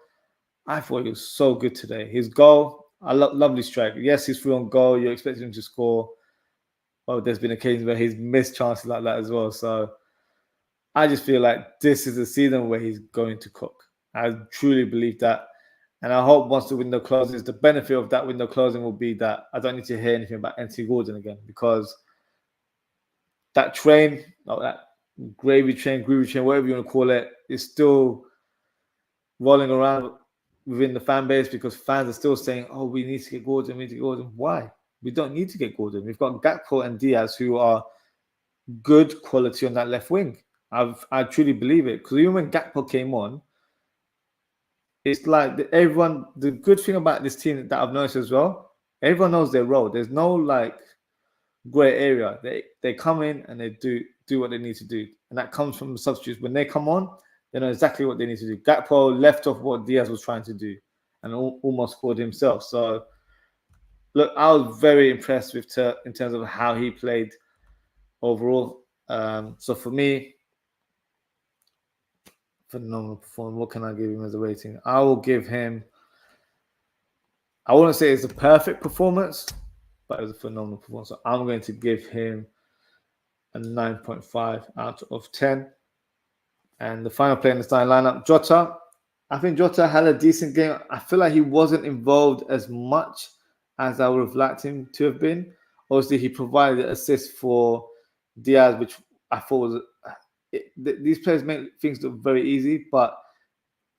I thought he was so good today. His goal, lovely strike. Yes, he's through on goal. You're expecting him to score. Well, there's been occasions where he's missed chances like that as well. So I just feel like this is a season where he's going to cook. I truly believe that. And I hope once the window closes, the benefit of that window closing will be that I don't need to hear anything about Anthony Gordon again, because that train, or that groovy train, whatever you want to call it, is still rolling around within the fan base, because fans are still saying, oh, we need to get Gordon, we need to get Gordon. Why? We don't need to get Gordon. We've got Gakpo and Diaz, who are good quality on that left wing. I truly believe it, because even when Gakpo came on, it's like the good thing about this team that I've noticed as well, everyone knows their role. There's no like grey area. They come in and they do what they need to do. And that comes from the substitutes. When they come on, they know exactly what they need to do. Gakpo left off what Diaz was trying to do and almost scored himself. So, look, I was very impressed with in terms of how he played overall. So for me, phenomenal performance. What can I give him as a rating? I will give him, I wouldn't say it's a perfect performance, but it was a phenomenal performance. So I'm going to give him a 9.5 out of 10. And the final player in the starting lineup, Jota. I think Jota had a decent game. I feel like he wasn't involved as much as I would have liked him to have been. Obviously, he provided an assist for Diaz, which I thought was... these players make things look very easy, but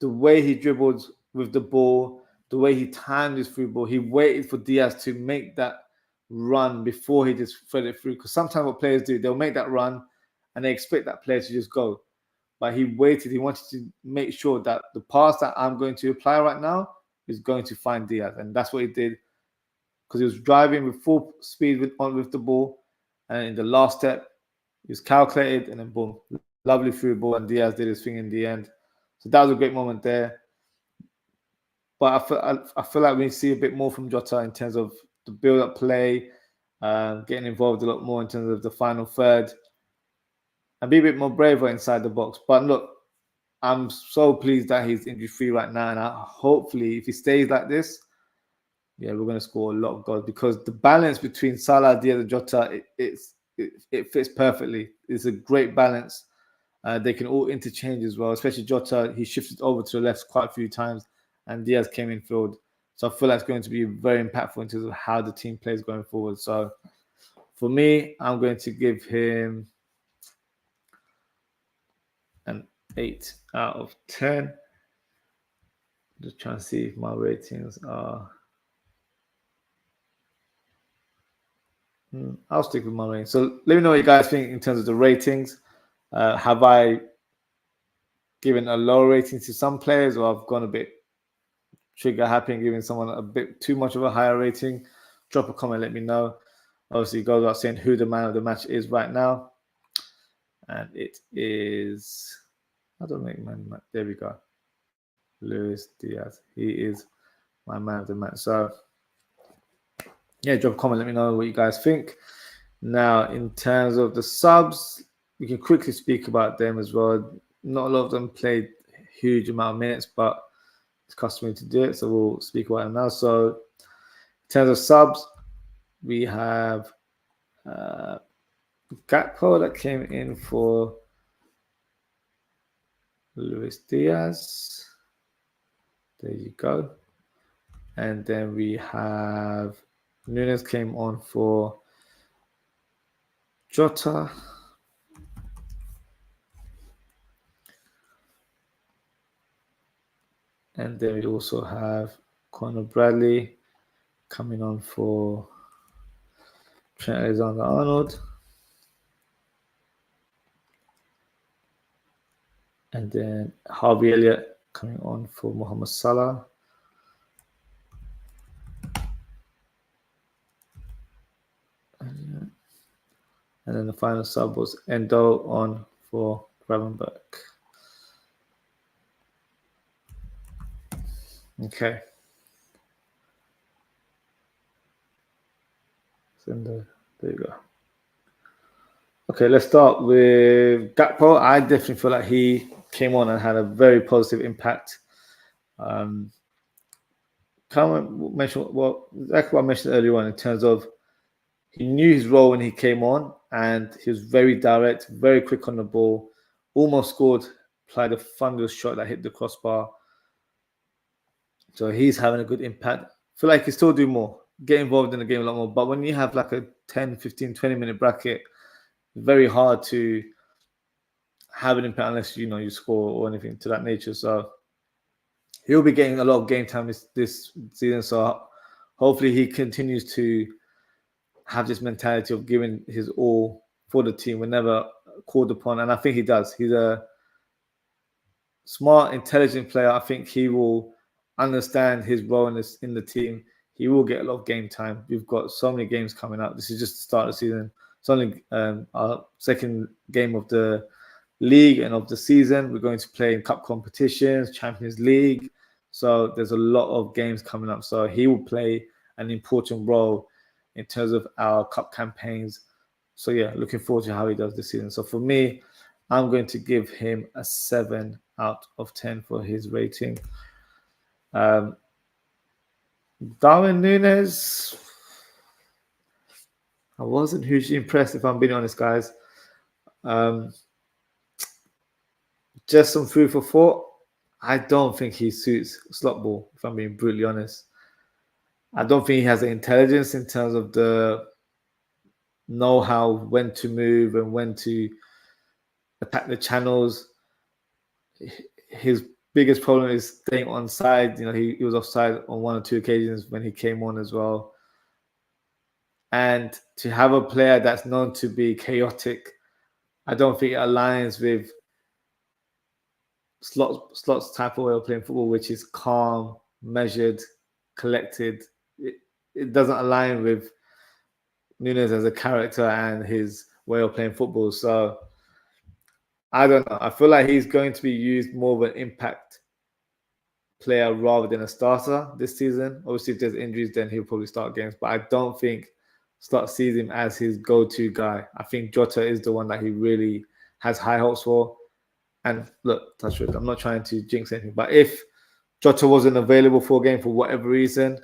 the way he dribbled with the ball, the way he timed his through ball, he waited for Diaz to make that run before he just threaded it through. Because sometimes what players do, they'll make that run and they expect that player to just go. But he waited. He wanted to make sure that the pass that I'm going to apply right now is going to find Diaz. And that's what he did, because he was driving with full speed with the ball. And in the last step, he was calculated, and then boom, lovely through ball, and Diaz did his thing in the end. So that was a great moment there. But I feel like we see a bit more from Jota in terms of the build-up play, getting involved a lot more in terms of the final third, and be a bit more braver inside the box. But look, I'm so pleased that he's injury-free right now, and hopefully, if he stays like this, yeah, we're going to score a lot of goals, because the balance between Salah, Diaz, and Jota, it fits perfectly. It's a great balance. They can all interchange as well, especially Jota. He shifted over to the left quite a few times, and Diaz came in field. So I feel like it's going to be very impactful in terms of how the team plays going forward. So for me, I'm going to give him an 8 out of 10. Just trying to see if my ratings are... I'll stick with my ratings. So let me know what you guys think in terms of the ratings. Have I given a low rating to some players, or I've gone a bit trigger happy and giving someone a bit too much of a higher rating? Drop a comment, let me know. Obviously, it goes without saying who the man of the match is right now. And it is... I don't make man. There we go. Luis Diaz. He is my man of the match. So, yeah, drop a comment, let me know what you guys think. Now, in terms of the subs, we can quickly speak about them as well. Not a lot of them played a huge amount of minutes, but it's customary to do it, so we'll speak about them now. So, in terms of subs, we have Gakpo that came in for Luis Diaz. There you go. And then we have Nunes came on for Jota. And then we also have Conor Bradley coming on for Trent Alexander-Arnold. And then Harvey Elliott coming on for Mohamed Salah. And then the final sub was Endo on for Gravenberch. Okay. There you go. Okay, let's start with Gakpo. I definitely feel like he came on and had a very positive impact. Kind of mention exactly what I mentioned earlier on in terms of he knew his role when he came on, and he was very direct, very quick on the ball, almost scored, applied a thunderous shot that hit the crossbar. So he's having a good impact. I feel like he still do more, get involved in the game a lot more. But when you have like a 10, 15, 20-minute bracket, it's very hard to have an impact unless you score or anything to that nature. So he'll be getting a lot of game time this season. So hopefully he continues to have this mentality of giving his all for the team whenever called upon. And I think he does. He's a smart, intelligent player. I think he will understand his role in the team. He will get a lot of game time. We've got so many games coming up. This is just the start of the season. It's only our second game of the league and of the season. We're going to play in cup competitions, Champions League. So there's a lot of games coming up. So he will play an important role in terms of our cup campaigns. So yeah, looking forward to how he does this season. So for me, I'm going to give him a 7 out of 10 for his rating. Darwin Núñez, I wasn't hugely impressed, if I'm being honest, guys. Just some food for thought. I don't think he suits slot ball, if I'm being brutally honest. I don't think he has the intelligence in terms of the know-how, when to move and when to attack the channels. His biggest problem is staying onside. He was offside on 1 or 2 occasions when he came on as well. And to have a player that's known to be chaotic, I don't think it aligns with Slot's type of way of playing football, which is calm, measured, collected. It doesn't align with Núñez as a character and his way of playing football. So I don't know. I feel like he's going to be used more of an impact player rather than a starter this season. Obviously, if there's injuries, then he'll probably start games. But I don't think Slot sees him as his go-to guy. I think Jota is the one that he really has high hopes for. And look, touch wood, I'm not trying to jinx anything, but if Jota wasn't available for a game for whatever reason,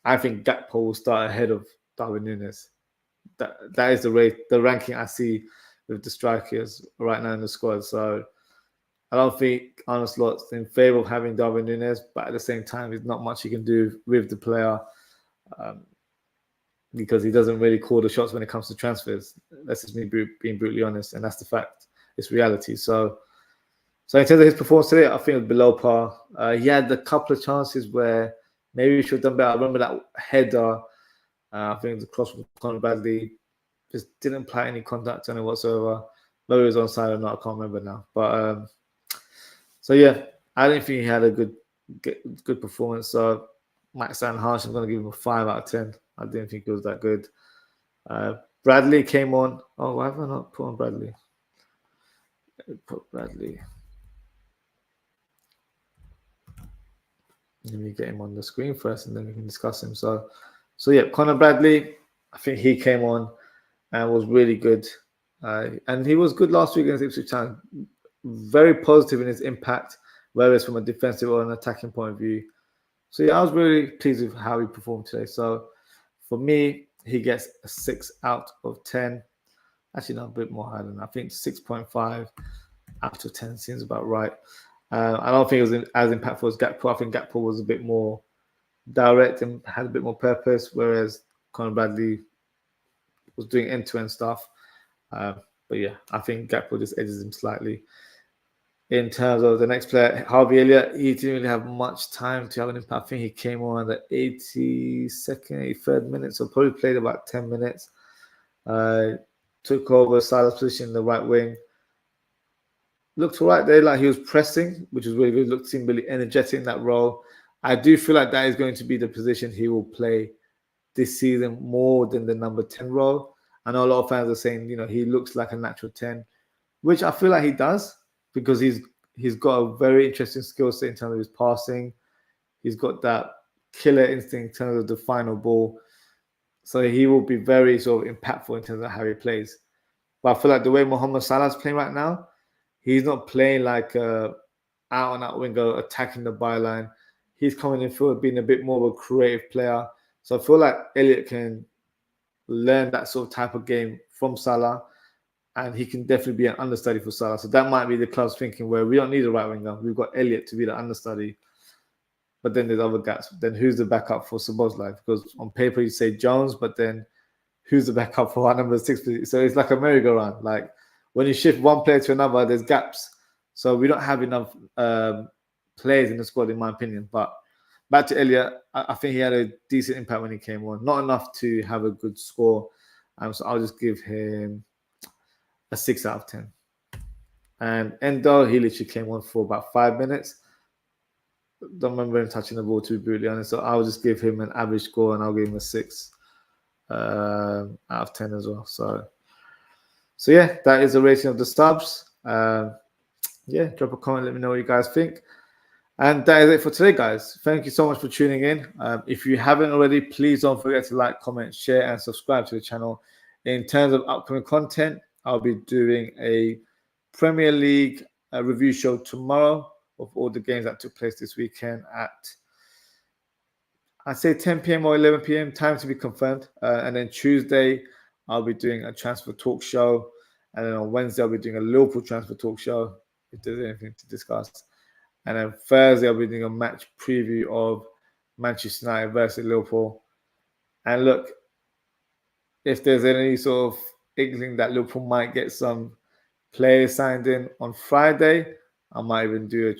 I think Gakpo will start ahead of Darwin Núñez. That is the ranking I see with the strikers right now in the squad. So I don't think Arne Slot's in favour of having Darwin Núñez, but at the same time, there's not much he can do with the player because he doesn't really call the shots when it comes to transfers. That's just me being brutally honest, and that's the fact. It's reality. So in terms of his performance today, I think it was below par. He had a couple of chances where maybe he should have done better. I remember that header. I think the cross from Conor Bradley just didn't apply any contact on it whatsoever. Whether it was onside or not, I can't remember now. But so yeah, I didn't think he had a good performance. So might sound harsh. I'm going to give him a 5 out of 10. I didn't think it was that good. Bradley came on. Oh, why have I not put on Bradley? Put Bradley. Let me get him on the screen first, and then we can discuss him. So yeah, Conor Bradley, I think he came on and was really good. And he was good last week against Ipswich Town. Very positive in his impact, whether it's from a defensive or an attacking point of view. So yeah, I was really pleased with how he performed today. So for me, he gets a 6 out of 10. Actually, not a bit more higher than that. I think 6.5 out of 10 seems about right. I don't think it was as impactful as Gakpo. I think Gakpo was a bit more direct and had a bit more purpose, whereas Conor Bradley was doing end-to-end stuff. But yeah, I think Gakpo just edges him slightly. In terms of the next player, Harvey Elliott, he didn't really have much time to have an impact. I think he came on the 82nd, 83rd minute, so probably played about 10 minutes. Took over Salah's position in the right wing. Looked all right there, like he was pressing, which was really good. Seemed really energetic in that role. I do feel like that is going to be the position he will play this season more than the number 10 role. I know a lot of fans are saying, he looks like a natural 10, which I feel like he does, because he's got a very interesting skill set in terms of his passing. He's got that killer instinct in terms of the final ball. So he will be very sort of impactful in terms of how he plays. But I feel like the way Mohamed Salah's playing right now, he's not playing like a out-and-out winger attacking the byline. He's coming in forward, being a bit more of a creative player. So I feel like Elliott can learn that sort of type of game from Salah, and he can definitely be an understudy for Salah. So that might be the club's thinking, where we don't need a right winger. We've got Elliott to be the understudy. But then there's other gaps. Then who's the backup for Szoboszlai? Because on paper you say Jones, but then who's the backup for our number 6 position? So it's like a merry-go-round. Like when you shift one player to another, there's gaps. So we don't have enough players in the squad, in my opinion. But back to Elliott, I think he had a decent impact when he came on. Not enough to have a good score. So I'll just give him a 6 out of 10. And Endo, he literally came on for about 5 minutes. Don't remember him touching the ball, to be brutally honest. So I'll just give him an average score, and I'll give him a 6 out of 10 as well. So yeah, that is the rating of the subs. Drop a comment, let me know what you guys think. And that is it for today, guys. Thank you so much for tuning in. If you haven't already, please don't forget to like, comment, share, and subscribe to the channel. In terms of upcoming content, I'll be doing a Premier League review show tomorrow of all the games that took place this weekend at, I'd say 10 p.m. or 11 p.m. Time to be confirmed. And then Tuesday, I'll be doing a transfer talk show. And then on Wednesday, I'll be doing a Liverpool transfer talk show, if there's anything to discuss. And then Thursday, I'll be doing a match preview of Manchester United versus Liverpool. And look, if there's any sort of inkling that Liverpool might get some players signed in on Friday, I might even do a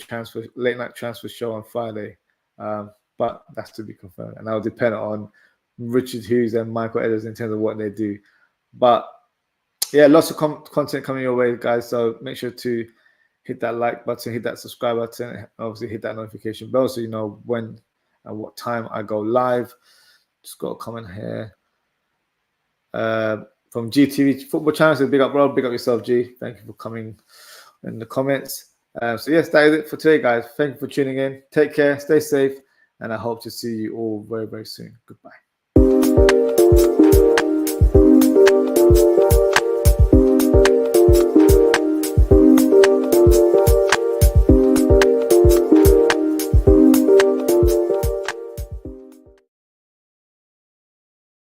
late night transfer show on Friday. But that's to be confirmed. And that'll depend on Richard Hughes and Michael Edwards in terms of what they do. But yeah, lots of content coming your way, guys. So make sure to hit that like button, hit that subscribe button, and obviously hit that notification bell so you know when and what time I go live. Just got a comment here. From GTV Football Channel, says big up, bro. Big up yourself, G. Thank you for coming in the comments. So yes, that is it for today, guys. Thank you for tuning in. Take care, stay safe, and I hope to see you all very, very soon. Goodbye.